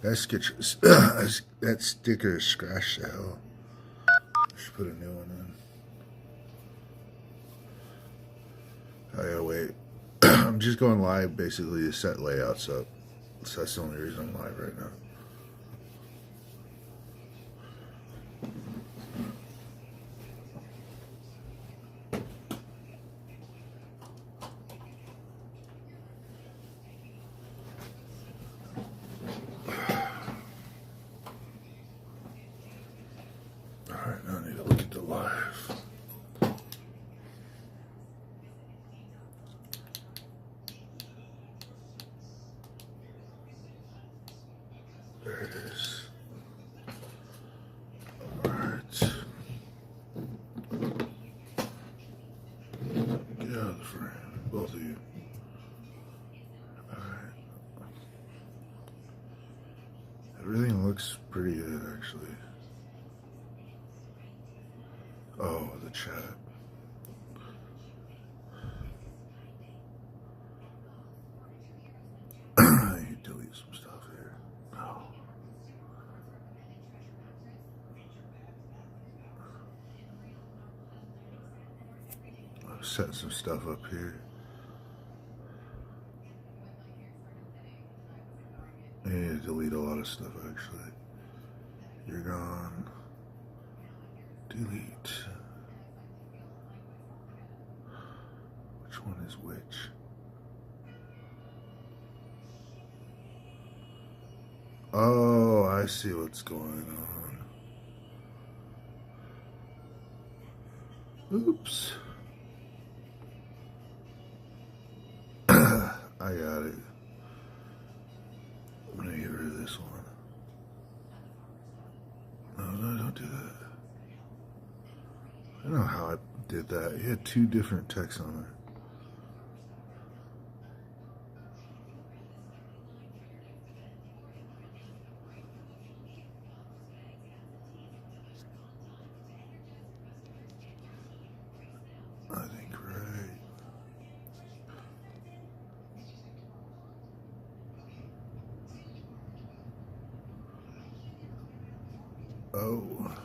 That sticker, that sticker is scratched the hell. I should put a new one in. I gotta wait. I'm just going live basically to set layouts up. So that's the only reason I'm live right now. Alright, now I need to look at the live. There it is. Alright. Get out of the frame, both of you. Alright. Everything looks pretty good, actually. Oh, the chat. I need to delete some stuff here. No. I'm setting some stuff up here. I need to delete a lot of stuff, actually. You're gone. Delete. Which one is which? Oh, I see what's going on. Oops. I got it. I'm gonna get rid of this one. No, don't do that. I don't know how I did that. You had two different texts on there. I think right. Oh.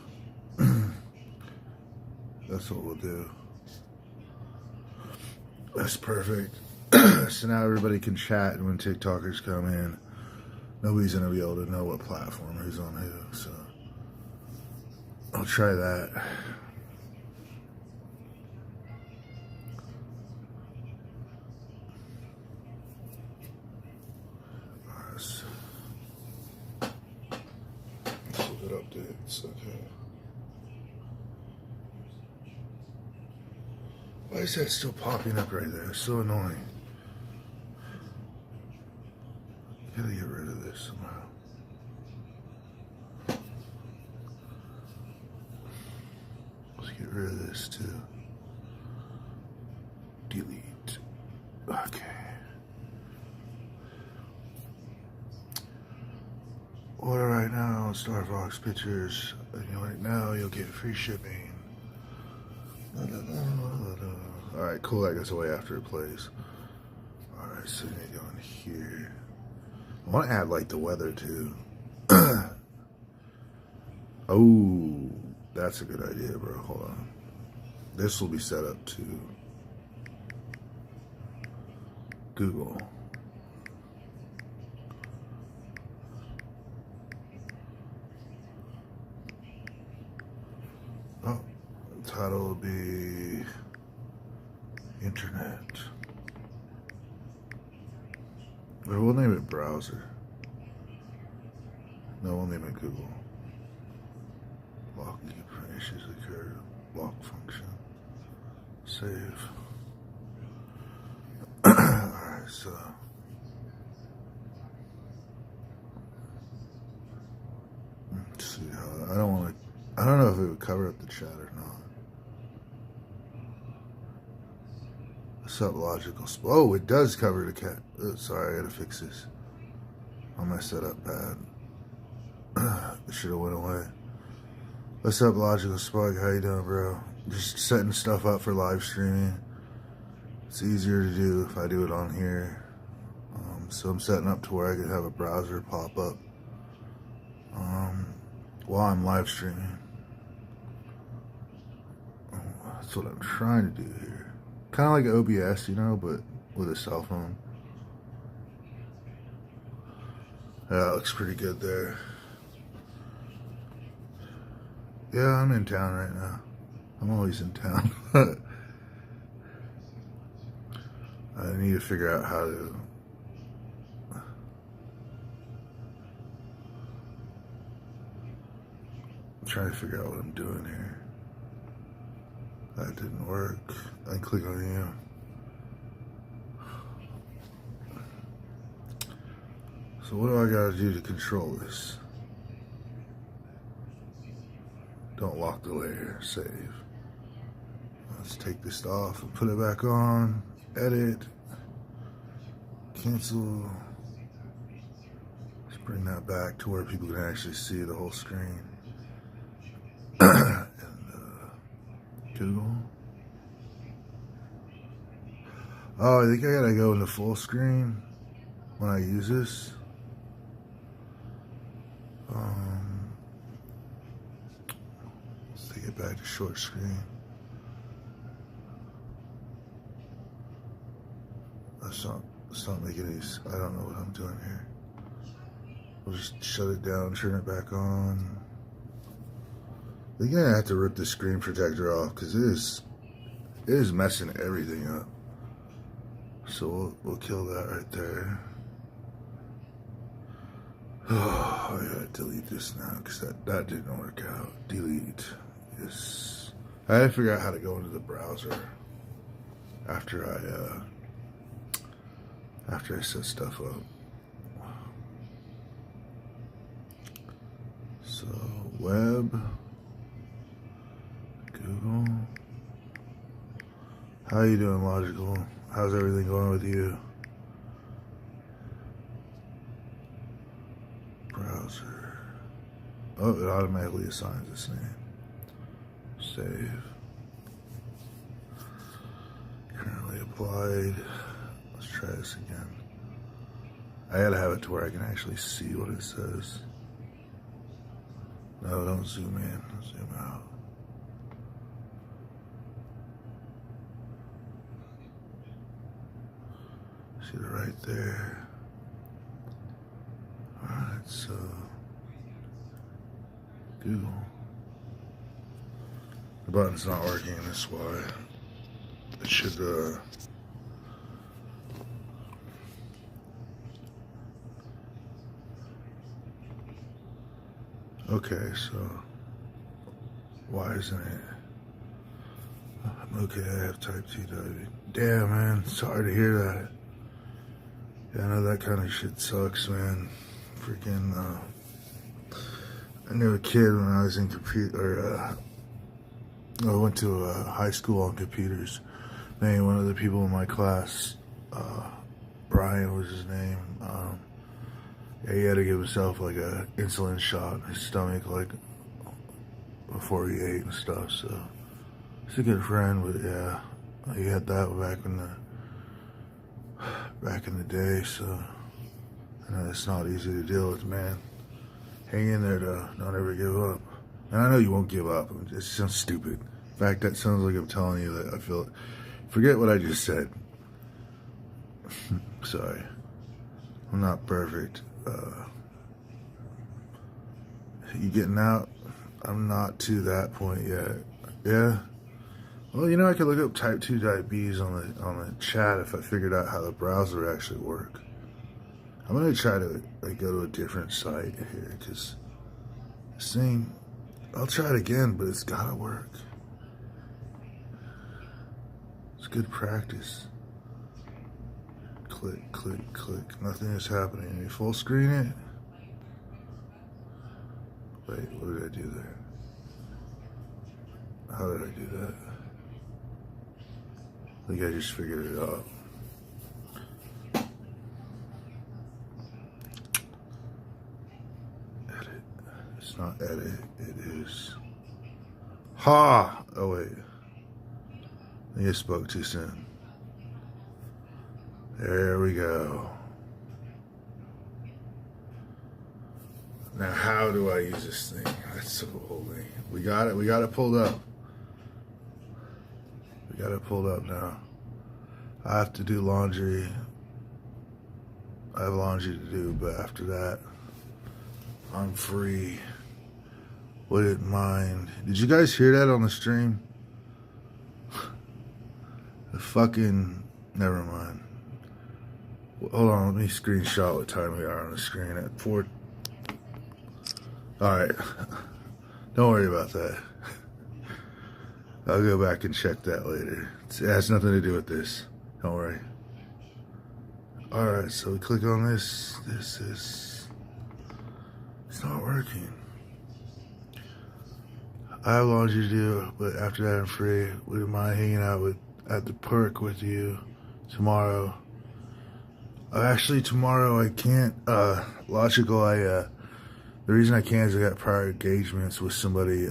That's what we'll do. That's perfect. So now everybody can chat, and when TikTokers come in, nobody's going to be able to know what platform who's on who. So I'll try that. Let's look at updates. Okay. Why is that still popping up right there? It's so annoying. Gotta get rid of this somehow. Let's get rid of this too. Delete. Okay. Order right now, Star Fox Pictures. Right now, you'll get free shipping. Alright, cool. That goes away after it plays. Alright, so you need to go in here. I want to add like the weather too. Oh, that's a good idea, bro. Hold on. This will be set up to Google. Oh, the title will be Internet. Or we'll name it Browser. No, we'll name it Google. Lock issues occur. Lock function. Save. Alright, so. Let's see how. I don't know if it would cover up the chat or not. Sublogical. Oh, it does cover the cat. Oh, sorry, I gotta fix this. I messed that up bad. It should have went away. What's up, Logical Spug? How you doing, bro? Just setting stuff up for live streaming. It's easier to do if I do it on here. So I'm setting up to where I could have a browser pop up while I'm live streaming. That's what I'm trying to do here. Kind of like OBS, you know, but with a cell phone. Yeah, it looks pretty good there. Yeah, I'm in town right now. I'm always in town. I need to figure out how to trying to figure out what I'm doing here. That didn't work. I click on you. So what do I gotta do to control this? Don't lock the layer. Save. Let's take this off and put it back on. Edit. Cancel. Let's bring that back to where people can actually see the whole screen. And Google. Oh, I think I gotta go into full screen when I use this. Let's take it back to short screen. Let's not making any. I don't know what I'm doing here. We'll just shut it down, turn it back on. They're gonna have to rip the screen protector off because it is messing everything up. So we'll kill that right there. Oh, I gotta delete this now because that didn't work out. Delete. Yes. I had to figure out how to go into the browser after I set stuff up. So web. Google. How you doing, Logical? How's everything going with you? Browser. Oh, it automatically assigns this name. Save. Currently applied. Let's try this again. I gotta have it to where I can actually see what it says. No, don't zoom in. Zoom out. See it right there. Alright, so Google. The button's not working, that's why. It should okay, so why isn't it? Okay, I have type 2 diabetes. Damn, man, sorry to hear that. Yeah, I know that kind of shit sucks, man. Freaking, I knew a kid when I was in computer, I went to high school on computers. Man, one of the people in my class, Brian was his name. Yeah, he had to give himself like a insulin shot in his stomach, like before he ate and stuff. So he's a good friend, but yeah, he had that back in the day. So I know it's not easy to deal with, man. Hang in there, though. Don't ever give up. And I know you won't give up. It sounds stupid. In fact, that sounds like I'm telling you that I feel it. Forget what I just said. Sorry. I'm not perfect. You getting out? I'm not to that point yet. Yeah? Well, you know, I could look up type 2 diabetes on the chat if I figured out how the browser would actually work. I'm going to try to go to a different site here because this thing, I'll try it again, but it's got to work. It's good practice. Click, click, click. Nothing is happening. You full screen it? Wait, what did I do there? How did I do that? I think I just figured it out. Edit. It's not edit. It is. Ha! Oh, wait. I think I spoke too soon. There we go. Now, how do I use this thing? That's so holy. We got it. We got it pulled up. We got it pulled up now. I have to do laundry. I have laundry to do, but after that, I'm free. Wouldn't mind. Did you guys hear that on the stream? The fucking... Never mind. Hold on, let me screenshot what time we are on the screen at 4. Alright. Don't worry about that. I'll go back and check that later. It has nothing to do with this. Don't worry. Alright, so we click on this. This is... It's not working. I have laundry to do, but after that I'm free. Wouldn't mind hanging out at the perk with you tomorrow. Actually, tomorrow I can't. Logical, the reason I can't is I got prior engagements with somebody.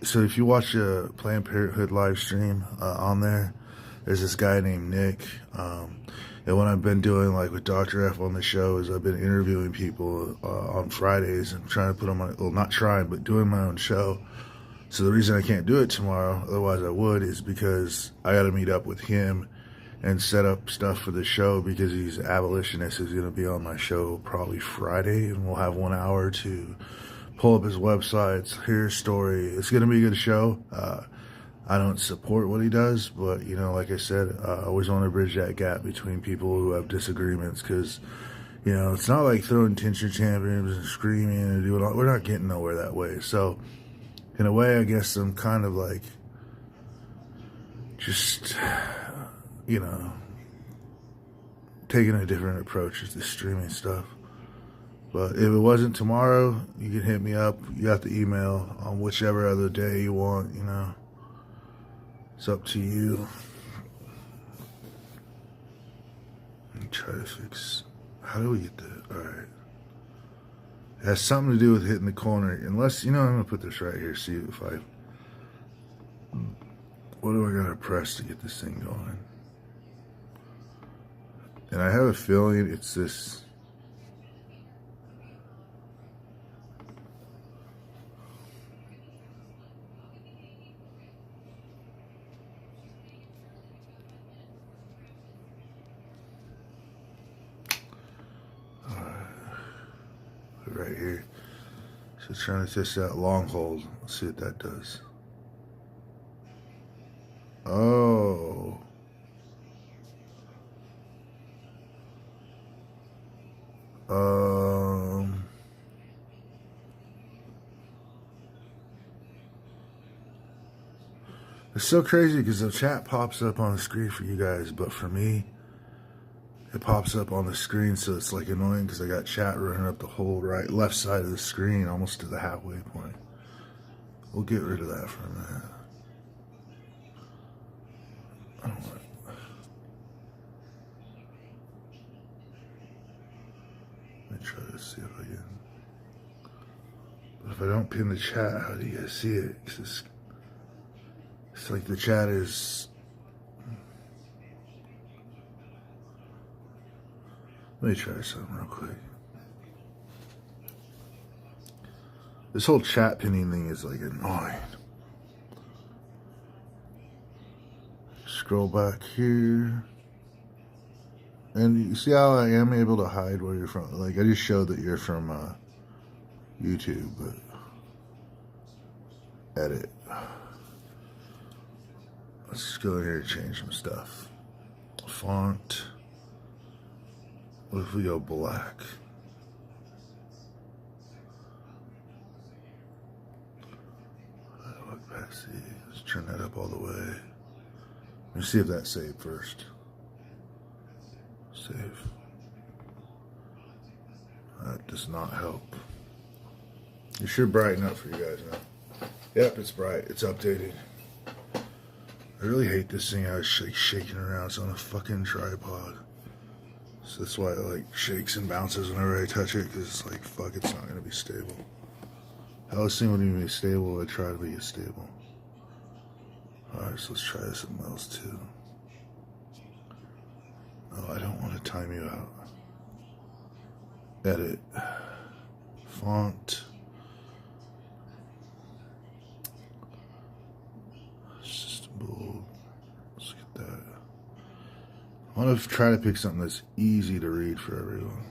So if you watch a Planned Parenthood live stream on there, there's this guy named Nick. And what I've been doing, like with Dr. F on the show, is I've been interviewing people on Fridays and trying to put them on, well, not trying, but doing my own show. So the reason I can't do it tomorrow, otherwise I would, is because I got to meet up with him and set up stuff for the show, because he's an abolitionist. He's going to be on my show probably Friday, and we'll have 1 hour to pull up his websites, hear his story. It's going to be a good show. I don't support what he does, but, you know, like I said, I always want to bridge that gap between people who have disagreements, because, you know, it's not like throwing tension champions and screaming and doing all, we're not getting nowhere that way. So, in a way, I guess I'm kind of like, just, you know, taking a different approach with this streaming stuff. But if it wasn't tomorrow, you can hit me up. You got the email on whichever other day you want, you know. It's up to you. Let me try to fix. How do we get that? Alright. It has something to do with hitting the corner. Unless, you know, I'm going to put this right here. See if I... What do I got to press to get this thing going? And I have a feeling it's this... right here. So trying to test that long hold. Let's see what that does. Oh. It's so crazy because the chat pops up on the screen for you guys, but for me, it pops up on the screen, so it's like annoying because I got chat running up the whole left side of the screen, almost to the halfway point. We'll get rid of that for a minute. I don't want it. Let me try to see if I can. But if I don't pin the chat, how do you guys see it? It's like the chat is... Let me try something real quick. This whole chat pinning thing is like annoying. Scroll back here. And you see how I am able to hide where you're from? Like, I just showed that you're from YouTube, but edit. Let's just go in here and change some stuff. Font. What if we go black? Opacity. Let's turn that up all the way. Let me see if that's saved first. Save. That does not help. It should brighten up for you guys now. Yep, it's bright. It's updated. I really hate this thing. I was shaking around. It's on a fucking tripod. So that's why it like shakes and bounces whenever I touch it, because it's like, fuck, it's not going to be stable. How this thing wouldn't even be stable, I try to be stable. Alright, so let's try something else too. Oh, I don't want to time you out. Edit. font. System bold. Let's get that. I want to try to pick something that's easy to read for everyone.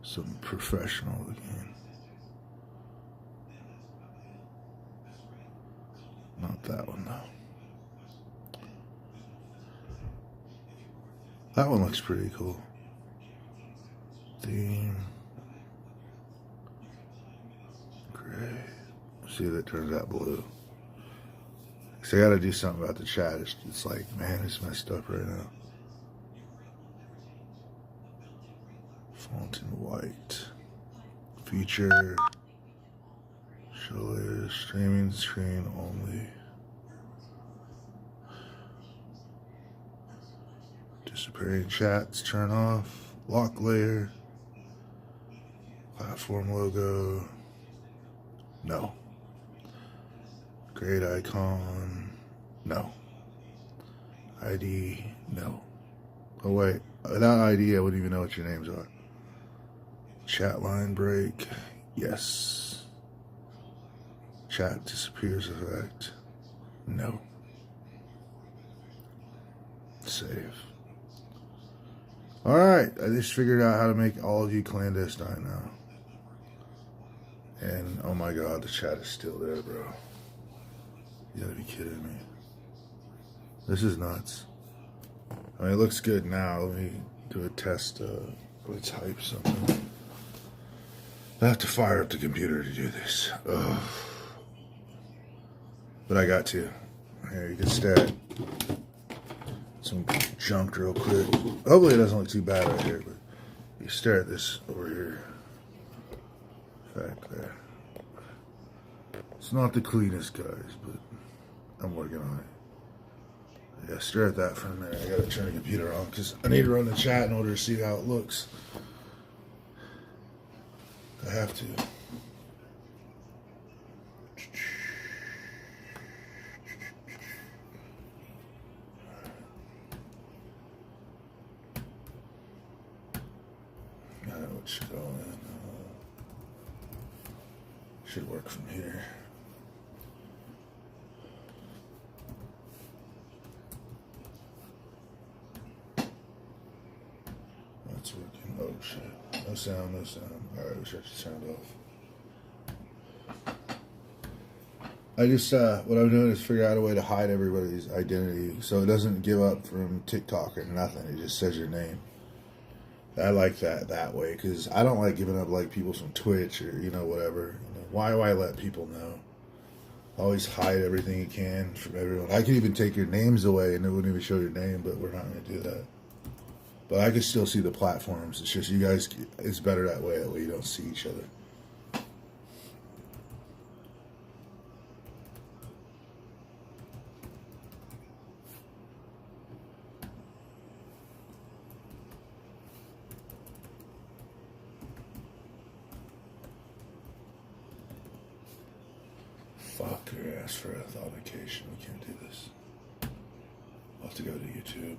Something professional again. Not that one though. That one looks pretty cool. Theme. Gray. See if it turns out blue. So I gotta do something about the chat. It's like, man, it's messed up right now. Font in white. Feature. Show layer. Streaming screen only. Disappearing chats, turn off. Lock layer. Platform logo. No. Grade icon. No. ID. No. Oh wait. Without ID, I wouldn't even know what your names are. Chat line break. Yes. Chat disappears effect. No. Save. Alright, I just figured out how to make all of you clandestine now. And oh my god, the chat is still there, bro. You gotta be kidding me. This is nuts. I mean, it looks good now. Let me do a test. Let me type something. I have to fire up the computer to do this. Ugh. But I got to. Here, you can stare at some junk real quick. Hopefully it doesn't look too bad right here, but you stare at this over here. Fact there. It's not the cleanest, guys, but I'm working on it. Yeah, stare at that for a minute. I gotta turn the computer on because I need to run the chat in order to see how it looks. I have to. I know what should go in. Should work from here. That's working. Oh shit. No sound, no sound. Alright, we shut the sound off. I just, what I'm doing is figure out a way to hide everybody's identity so it doesn't give up from TikTok or nothing. It just says your name. I like that way because I don't like giving up like people from Twitch or, you know, whatever. You know, why do I let people know? Always hide everything you can from everyone. I could even take your names away and it wouldn't even show your name, but we're not going to do that. But I can still see the platforms. It's just you guys, it's better that way. That way you don't see each other. Fuck your ass for authentication. We can't do this. I'll have to go to YouTube.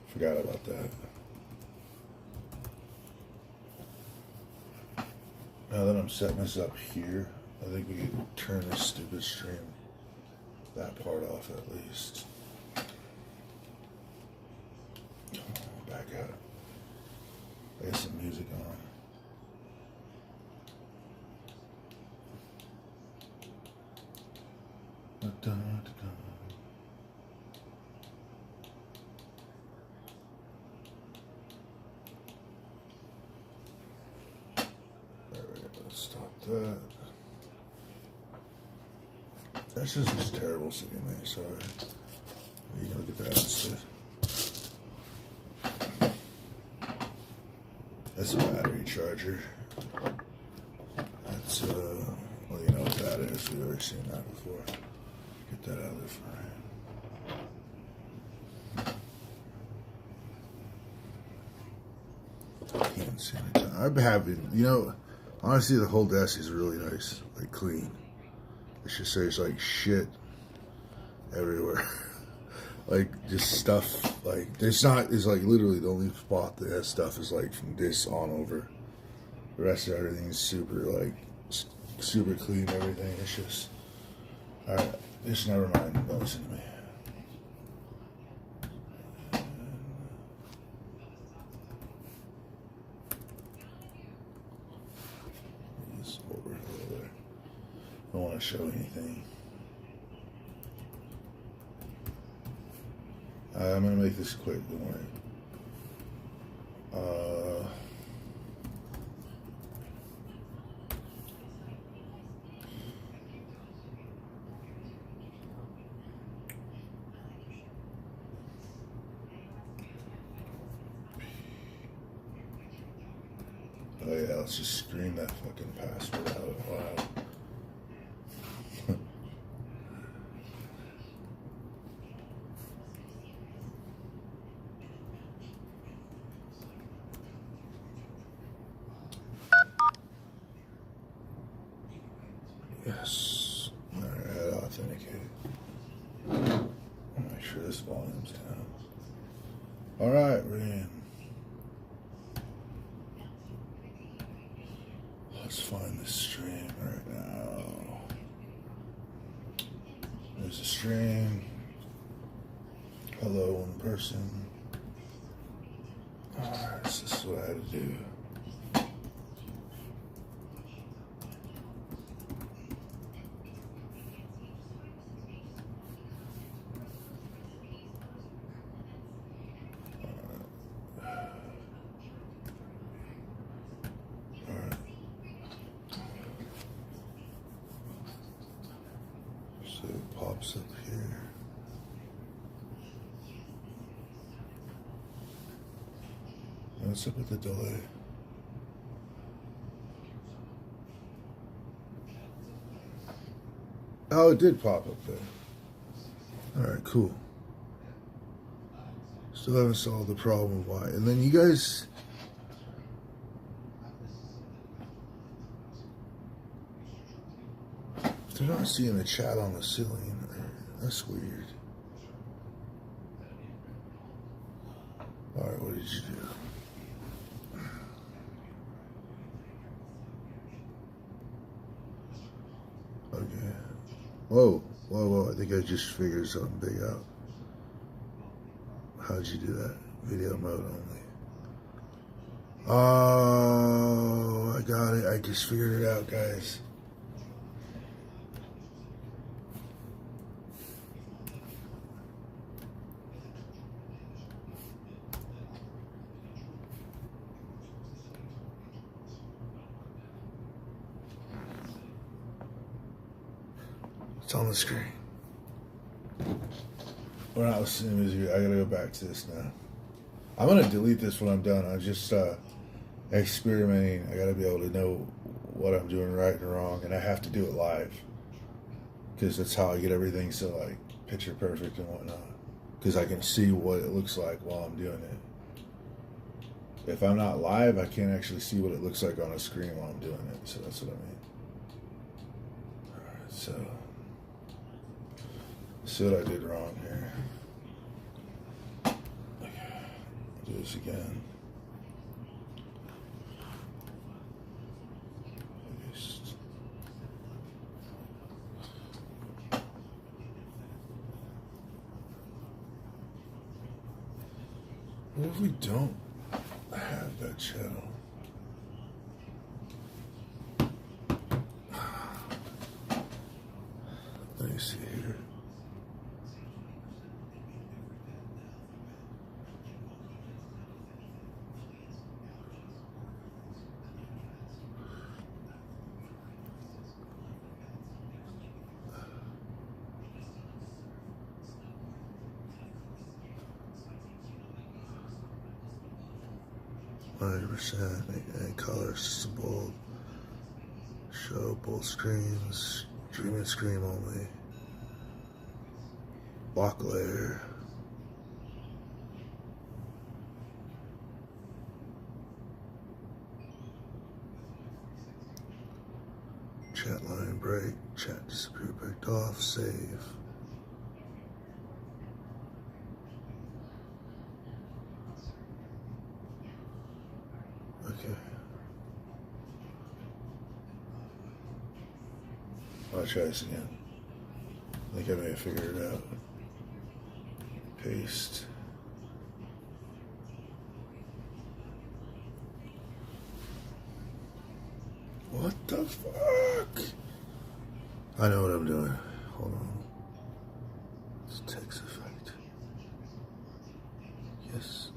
Forgot about that. Now that I'm setting this up here, I think we can turn this stupid stream, that part off at least. Back out. I got some music on. Stop that. That's just terrible sitting there, sorry. You can look at that instead. That's a battery charger. That's, well, you know what that is. We've already seen that before. Get that out of there for him. Hand sanitizer. I'm having, you know, honestly, the whole desk is really nice, like clean. It just says like shit everywhere. like just stuff. Like there's not is like literally the only spot that has stuff is like from this on over. The rest of everything is super like super clean. Everything. It's just all right. Just never mind. Don't listen to me. Just over a little there. Don't want to show anything. I'm gonna make this quick. Don't worry. Oh yeah, let's just scream that fucking password out loud. Yes. Alright, authenticated. Make sure this volume's down. Alright, we're in. Let's find the stream right now. There's a stream. Hello, one person. Alright, so this is what I had to do. So it pops up here. What's up with the delay? Oh, it did pop up there. Alright, cool. Still haven't solved the problem of why. And then you guys... They're not seeing the chat on the ceiling. That's weird. Alright, what did you do? Okay. Whoa, whoa, whoa. I think I just figured something big out. How'd you do that? Video mode only. Oh, I got it. I just figured it out, guys. It's on the screen. We're not listening to music. I gotta go back to this now. I'm gonna delete this when I'm done. I'm just experimenting. I gotta be able to know what I'm doing right and wrong, and I have to do it live because that's how I get everything so like picture perfect and whatnot. Because I can see what it looks like while I'm doing it. If I'm not live, I can't actually see what it looks like on a screen while I'm doing it. So that's what I mean. All right, so. See what I did wrong here. Okay. Do this again. Paste. What if we don't have that channel? Let me see here. And colors bold. Show both screens. Stream and screen only. Block layer. Chat line break. Chat disappear, backed off. Save. Okay. I'll try this again. I think I may have figured it out. Paste. What the fuck? I know what I'm doing. Hold on. It's text effect. Yes.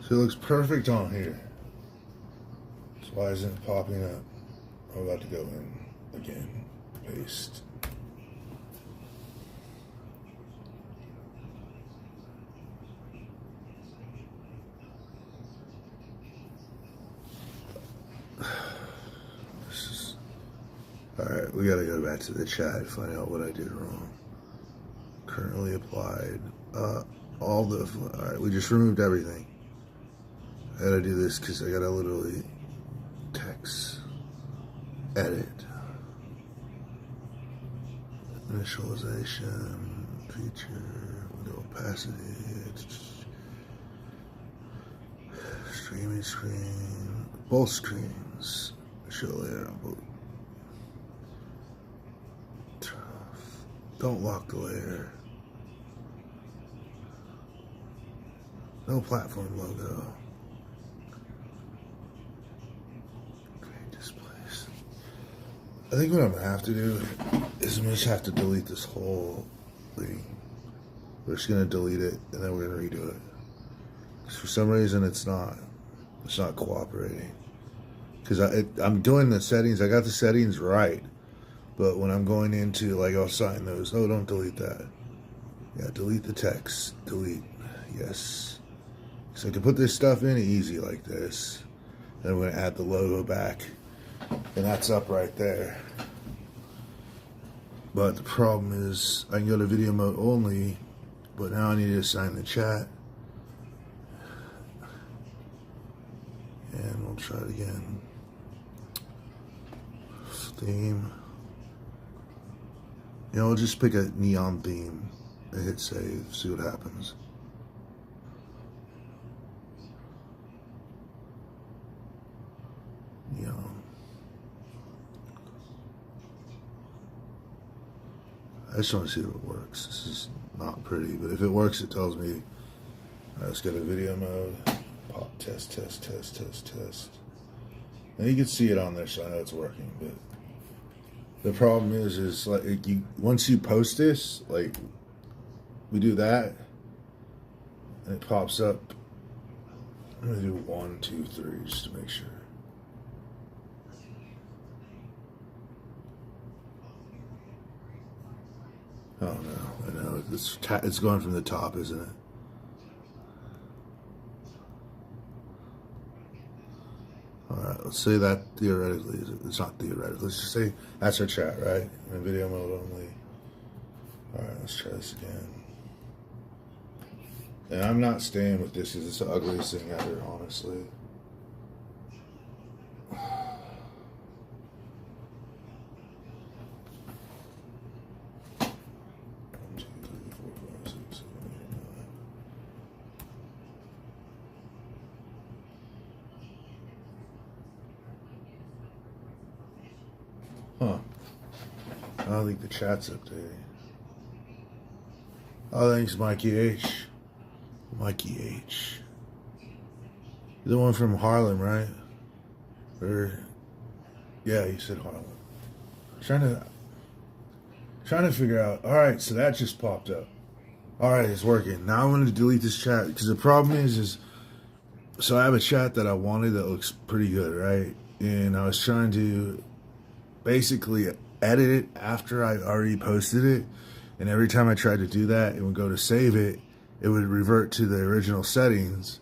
So it looks perfect on here. So why isn't it popping up? I'm about to go in again. Paste. This is alright. We gotta go back to the chat and find out what I did wrong. Currently applied. Alright, we just removed everything. I gotta do this because I gotta literally text, edit, initialization, feature, window opacity, streaming screen, both screens, show layer on both. Turn off. Don't lock the layer. No platform logo. I think what I'm gonna have to do is I'm just have to delete this whole thing. We're just gonna delete it and then we're gonna redo it. Because for some reason it's not cooperating. Because I'm doing the settings. I got the settings right, but when I'm going into like I'll sign those. Oh, don't delete that. Yeah, delete the text. Delete. Yes. So I can put this stuff in easy like this. Then I'm gonna add the logo back. And that's up right there. But the problem is I can go to video mode only, but now I need to assign the chat. And we'll try it again. Theme. You know, we'll just pick a neon theme and hit save, see what happens. Neon. I just want to see if it works. This is not pretty, but if it works, it tells me. All right, let's go to video mode. Pop test, test, test, test, test. And you can see it on there, so I know it's working. But the problem is like once you post this, like we do that, and it pops up. I'm gonna do 1, 2, 3 just to make sure. Oh no, I know. It's going from the top, isn't it? Alright, let's say that theoretically, it's not theoretically, let's just say that's our chat, right? In video mode only. Alright, let's try this again. And I'm not staying with this because it's the ugliest thing ever, honestly. 1, 2, 3, 4, 5, 6, 7, 8, 9. Huh. I don't think the chat's updating. Oh, thanks, Mikey H. Mikey H. You're the one from Harlem, right? Or, yeah, you said Harlem. Trying to figure out. All right, so that just popped up. All right, it's working. Now I'm going to delete this chat because the problem is so I have a chat that I wanted that looks pretty good, right? And I was trying to basically edit it after I already posted it. And every time I tried to do that, it would go to save it. It would revert to the original settings.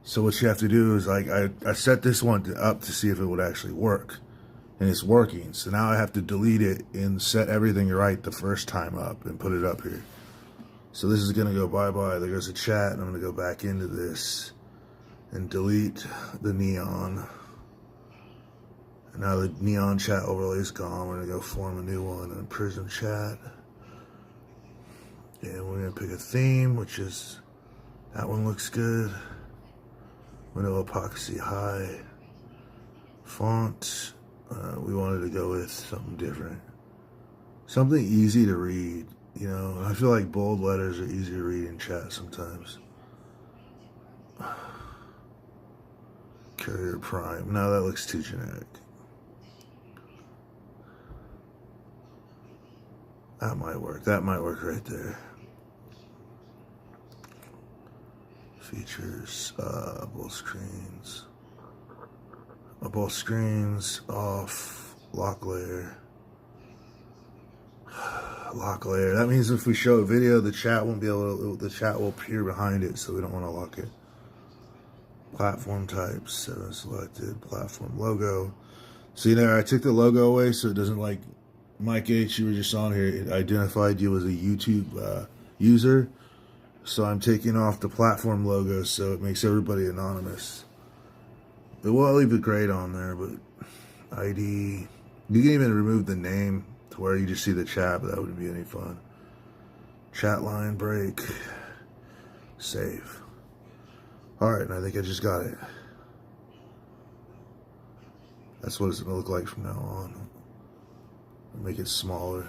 So what you have to do is like, I set this one up to see if it would actually work. And it's working. So now I have to delete it and set everything right the first time up and put it up here. So this is gonna go bye-bye. There goes a chat, and I'm gonna go back into this and delete the neon. Now the neon chat overlay is gone. We're gonna go form a new one in Prism chat. And we're gonna pick a theme, which is, that one looks good. Window epoxy high. Font, we wanted to go with something different. Something easy to read, you know. I feel like bold letters are easy to read in chat sometimes. Carrier Prime. No, that looks too generic. That might work. That might work right there. Features, both screens. Both screens off. Lock layer. Lock layer. That means if we show a video, the chat won't be able to, the chat will appear behind it, so we don't want to lock it. Platform types, 7 selected. Platform logo. See there, I took the logo away so it doesn't, like, Mike H, you were just on here, it identified you as a YouTube user. So I'm taking off the platform logo so it makes everybody anonymous. It will leave a grade on there, but ID. You can even remove the name to where you just see the chat, but that wouldn't be any fun. Chat line break. Save. Alright, and I think I just got it. That's what it's going to look like from now on. Make it smaller.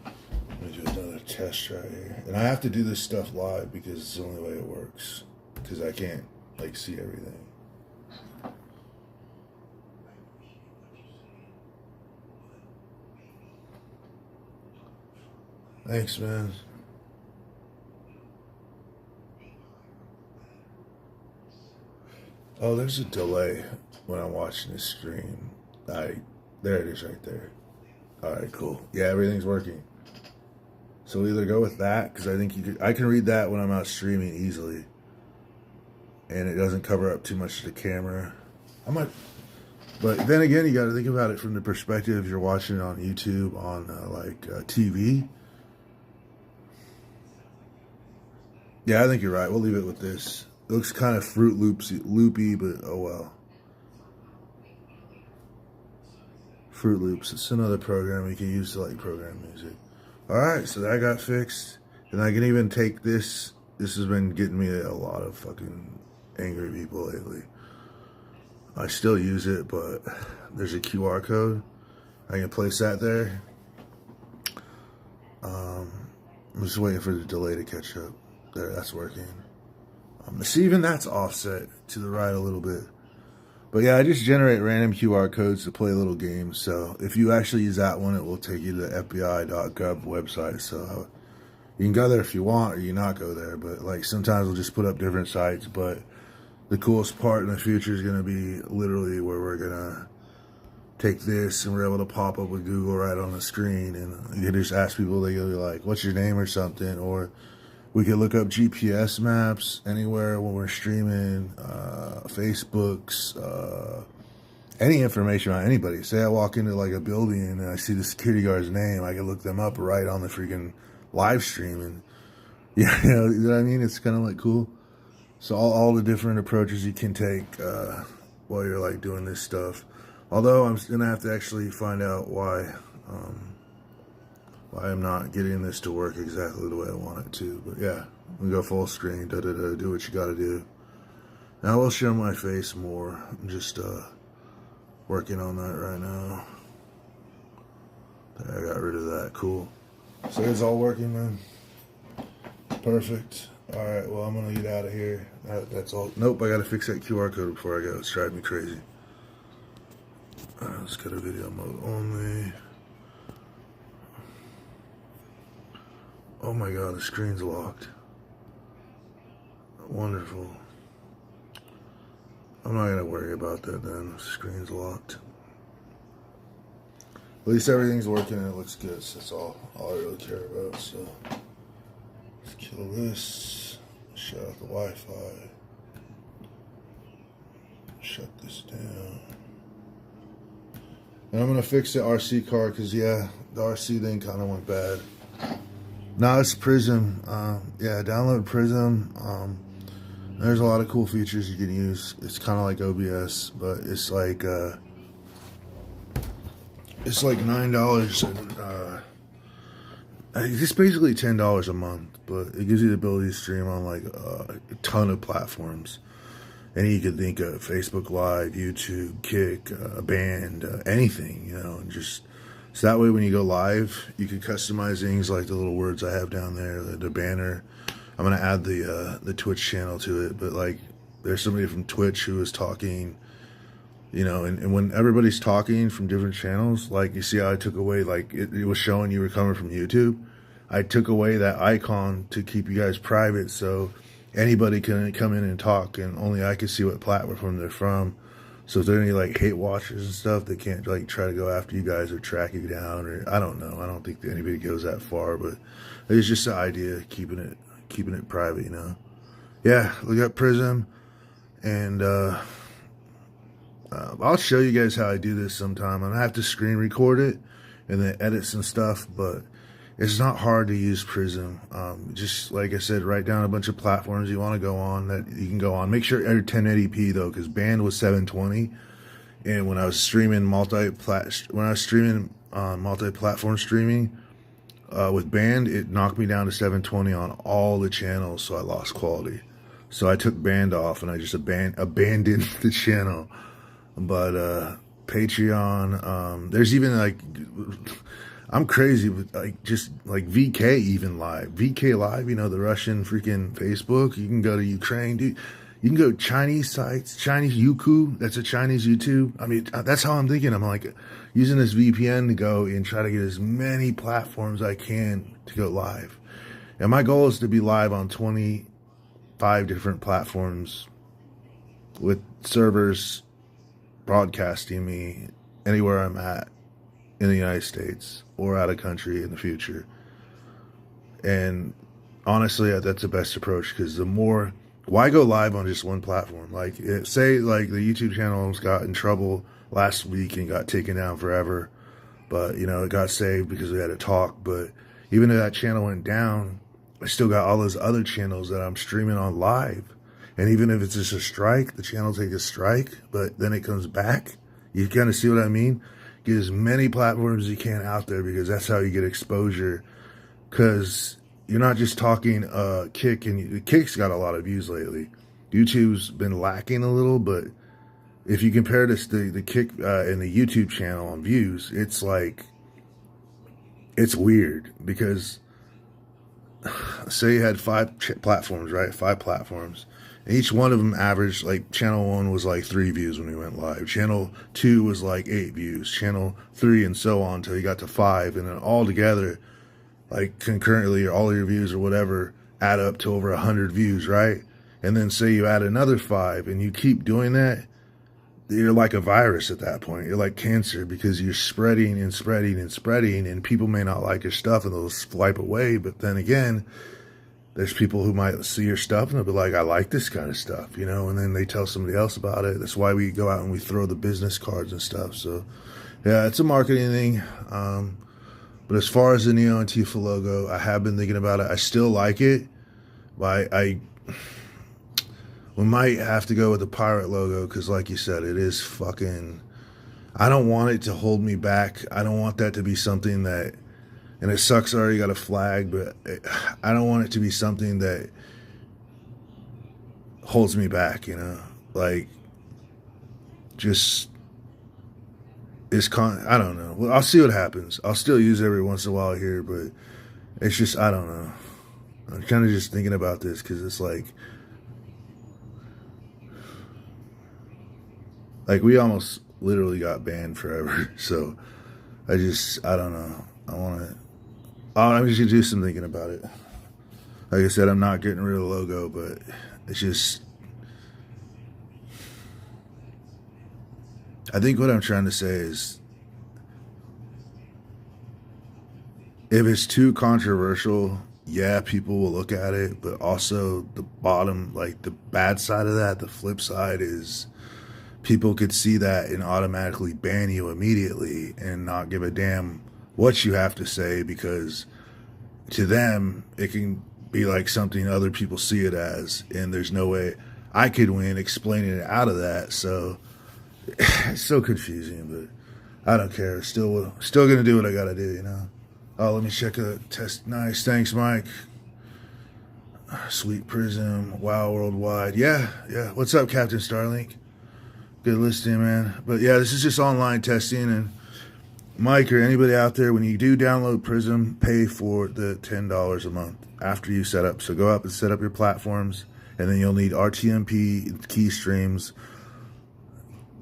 Let me do another test right here. And I have to do this stuff live because it's the only way it works. Because I can't, like, see everything. Thanks, man. Oh, there's a delay when I'm watching this stream. There it is right there. Alright, cool. Yeah, everything's working. So we'll either go with that, because I think I can read that when I'm out streaming easily. And it doesn't cover up too much of the camera. But then again, you got to think about it from the perspective if you're watching it on YouTube, on TV. Yeah, I think you're right. We'll leave it with this. It looks kind of Fruit Loopy, but oh well. Fruit Loops. It's another program you can use to like program music. Alright, so that got fixed. And I can even take this. This has been getting me a lot of fucking angry people lately. I still use it, but there's a QR code. I can place that there. I'm just waiting for the delay to catch up. There, that's working. See, even that's offset to the right a little bit. But yeah, I just generate random QR codes to play little games. So if you actually use that one, it will take you to the FBI.gov website. So you can go there if you want, or you not go there. But like sometimes we'll just put up different sites. But the coolest part in the future is going to be literally where we're going to take this and we're able to pop up with Google right on the screen. And you can just ask people, they go like, what's your name or something? Or we could look up GPS maps anywhere when we're streaming, Facebooks, any information on anybody. Say I walk into like a building and I see the security guard's name, I can look them up right on the freaking live stream. And yeah, you know what I mean? It's kind of like cool. So all the different approaches you can take while you're like doing this stuff. Although I'm gonna have to actually find out why I'm not getting this to work exactly the way I want it to. But yeah, we go full screen, do what you gotta do. Now I will show my face more. I'm just working on that right now. There, I got rid of that. Cool. So it's all working, man. Perfect. Alright, well I'm gonna get out of here. That's all. Nope, I gotta fix that QR code before I go. It's driving me crazy. Let's go to video mode only. Oh my god, the screen's locked. Wonderful. I'm not gonna worry about that then. The screen's locked. At least everything's working and it looks good, so that's all I really care about. So let's kill this. Shut off the Wi-Fi. Shut this down. And I'm gonna fix the RC card because yeah, the RC thing kind of went bad. Now it's Prism. Yeah, download Prism. There's a lot of cool features you can use. It's kind of like OBS, but it's like $9 and it's basically $10 a month, but it gives you the ability to stream on like a ton of platforms. And you could think of Facebook Live, YouTube, Kick, Band, anything, you know, and just so that way when you go live, you can customize things like the little words I have down there, the banner. I'm gonna add the Twitch channel to it, but like there's somebody from Twitch who is talking, you know, and when everybody's talking from different channels, like you see how I took away, like it was showing you were coming from YouTube. I took away that icon to keep you guys private, so anybody can come in and talk, and only I can see what platform they're from. So if there are any like hate watchers and stuff, they can't like try to go after you guys or track you down, or I don't know. I don't think that anybody goes that far, but it's just the idea of keeping it private, you know. Yeah, look at Prism, and I'll show you guys how I do this sometime. I'm gonna have to screen record it and then edit some stuff, but it's not hard to use Prism. Just like I said, write down a bunch of platforms you want to go on that you can go on. Make sure you're 1080p though, because Band was 720, and when I was streaming multi-platform streaming with Band, it knocked me down to 720 on all the channels, so I lost quality. So I took Band off and I just abandoned the channel. But Patreon, there's even like, I'm crazy with like just like VK even live. VK Live, you know, the Russian freaking Facebook. You can go to Ukraine, dude. You can go Chinese sites, Chinese Youku. That's a Chinese YouTube. I mean, that's how I'm thinking. I'm like using this VPN to go and try to get as many platforms I can to go live. And my goal is to be live on 25 different platforms with servers broadcasting me anywhere I'm at in the United States or out of country in the future. And honestly, that's the best approach, because why go live on just one platform? Like say like the YouTube channel almost got in trouble last week and got taken down forever, but you know, it got saved because we had a talk. But even though that channel went down, I still got all those other channels that I'm streaming on live. And even if it's just a strike, the channel takes a strike, but then it comes back. You kind of see what I mean? Get as many platforms as you can out there, because that's how you get exposure. Because you're not just talking Kick, and Kick's got a lot of views lately. YouTube's been lacking a little, but if you compare this to the Kick and the YouTube channel on views, it's like, it's weird, because say you had 5 platforms, right? 5 platforms. Each one of them averaged, like channel 1 was like 3 views when we went live. Channel 2 was like 8 views. Channel 3 and so on until you got to 5. And then all together, like concurrently, or all your views or whatever, add up to over 100 views, right? And then say you add another 5 and you keep doing that, you're like a virus at that point. You're like cancer, because you're spreading and spreading and spreading, and people may not like your stuff and they'll swipe away. But then again, there's people who might see your stuff and they'll be like, I like this kind of stuff, you know, and then they tell somebody else about it. That's why we go out and we throw the business cards and stuff. So, yeah, it's a marketing thing. But as far as the Neo Antifa logo, I have been thinking about it. I still like it, but we might have to go with the pirate logo, because like you said, it is fucking, I don't want it to hold me back. I don't want that to be something that, and it sucks I already got a flag, but I don't want it to be something that holds me back, you know? Like, just, I don't know. Well, I'll see what happens. I'll still use it every once in a while here, but it's just, I don't know. I'm kind of just thinking about this, because it's like we almost literally got banned forever. So I don't know. I'm just gonna do some thinking about it. Like I said, I'm not getting rid of the logo, but it's just, I think what I'm trying to say is, if it's too controversial, yeah, people will look at it, but also the bottom, like the bad side of that, the flip side is people could see that and automatically ban you immediately and not give a damn what you have to say, because to them it can be like something other people see it as, and there's no way I could win explaining it out of that. So it's so confusing, but I don't care. Still gonna do what I gotta do, you know. Oh, let me check a test. Nice, thanks, Mike. Sweet Prism, Wow Worldwide. Yeah. What's up, Captain Starlink? Good listening, man. But yeah, this is just online testing, and Mike or anybody out there, when you do download Prism, pay for the $10 a month after you set up. So go up and set up your platforms, and then you'll need RTMP key streams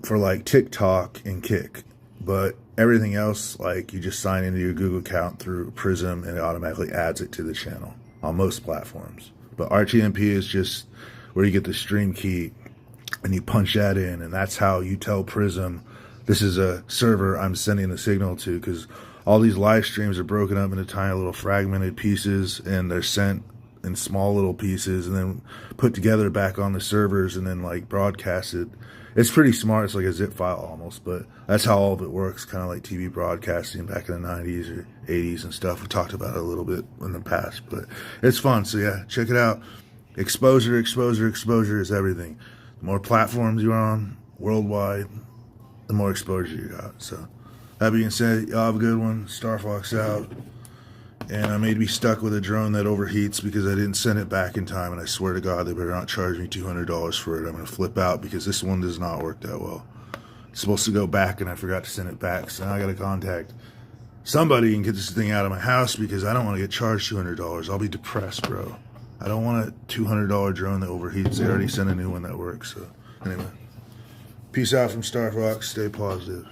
for like TikTok and Kick. But everything else, like, you just sign into your Google account through Prism, and it automatically adds it to the channel on most platforms. But RTMP is just where you get the stream key and you punch that in, and that's how you tell Prism this is a server I'm sending the signal to, because all these live streams are broken up into tiny little fragmented pieces, and they're sent in small little pieces and then put together back on the servers and then like broadcasted. It's pretty smart. It's like a zip file almost, but that's how all of it works, kind of like TV broadcasting back in the 90s or 80s and stuff. We talked about it a little bit in the past, but it's fun. So yeah, check it out. Exposure is everything. The more platforms you're on worldwide, the more exposure you got. So that being said, y'all have a good one. Star Fox out. And I may be stuck with a drone that overheats because I didn't send it back in time, and I swear to God they better not charge me $200 for it. I'm going to flip out because this one does not work that well. It's supposed to go back and I forgot to send it back, so now I got to contact somebody and get this thing out of my house because I don't want to get charged $200. I'll be depressed, bro. I don't want a $200 drone that overheats. They already sent a new one that works. So anyway, peace out from Star Fox. Stay positive,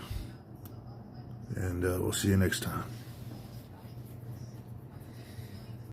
and we'll see you next time.